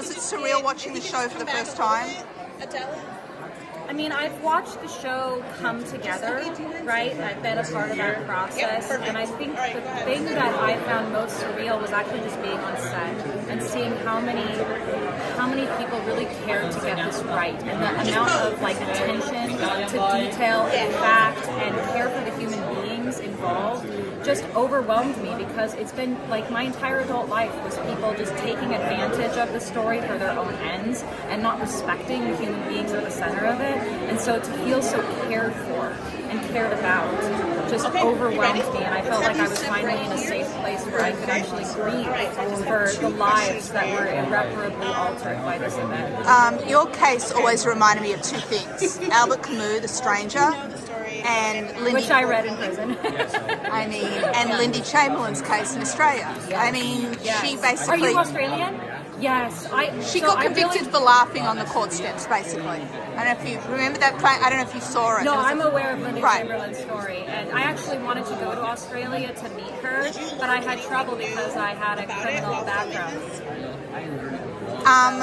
was it surreal watching the show for the first time? I mean, I've watched the show come together, right? I've been a part of that process, and I think the thing that I found most surreal was actually just being on set and seeing how many people really cared to get this right, and the amount of like attention to detail and fact and care for the human beings involved just overwhelmed me, because it's been like my entire adult life was people just taking advantage of the story for their own ends and not respecting the human beings at the center of it. And so to feel so cared for and cared about just overwhelmed me, and I felt like I was finally in a safe place where I could actually grieve for the lives that were irreparably altered by this event. Your case always reminded me of two things: Albert Camus, The Stranger, and Lindy, which I read in prison. I mean, and Lindy Chamberlain's case in Australia. I mean, she basically. Are you Australian? Yes, She got convicted for laughing on the court steps, basically. I don't know if you remember that. I don't know if you saw it. No, I'm aware of Lindy Chamberlain's story, and I actually wanted to go to Australia to meet her, but I had trouble because I had a criminal background.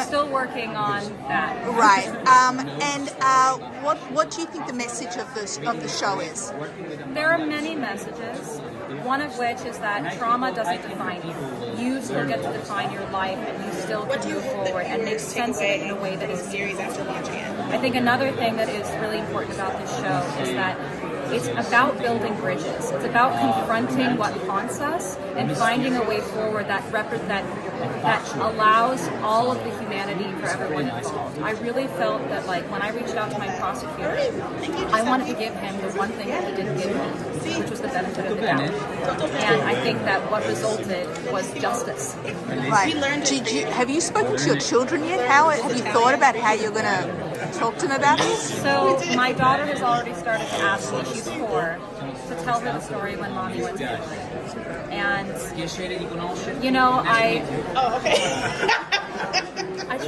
Still working on that. Right. And what do you think the message of the show is? There are many messages. One of which is that trauma doesn't define you. You still get to define your life, and you still can move forward and make sense of it in a way that is series after watching it. I think another thing that is really important about this show is that it's about building bridges. It's about confronting what haunts us and finding a way forward that allows all of the humanity for everyone involved. I really felt that, like, when I reached out to my prosecutor, I wanted to give him the one thing that he didn't give me, which was the benefit of the doubt. And I think that what resulted was justice. Right. Have you spoken to your children yet? Have you thought about how you're going to talk to them about this? So my daughter has already started to ask me, she's 4, to tell her the story when mommy went to Italy. And, you know, I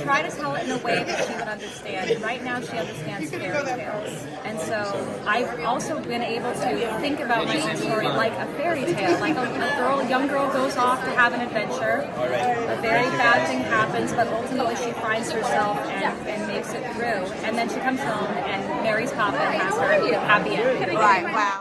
try to tell it in a way that she would understand. And right now she understands fairy tales. And so I've also been able to think about my own story like a fairy tale. Like a young girl goes off to have an adventure. A very bad thing happens, but ultimately she finds herself and makes it through. And then she comes home and marries Papa and has her happy end. Right, wow.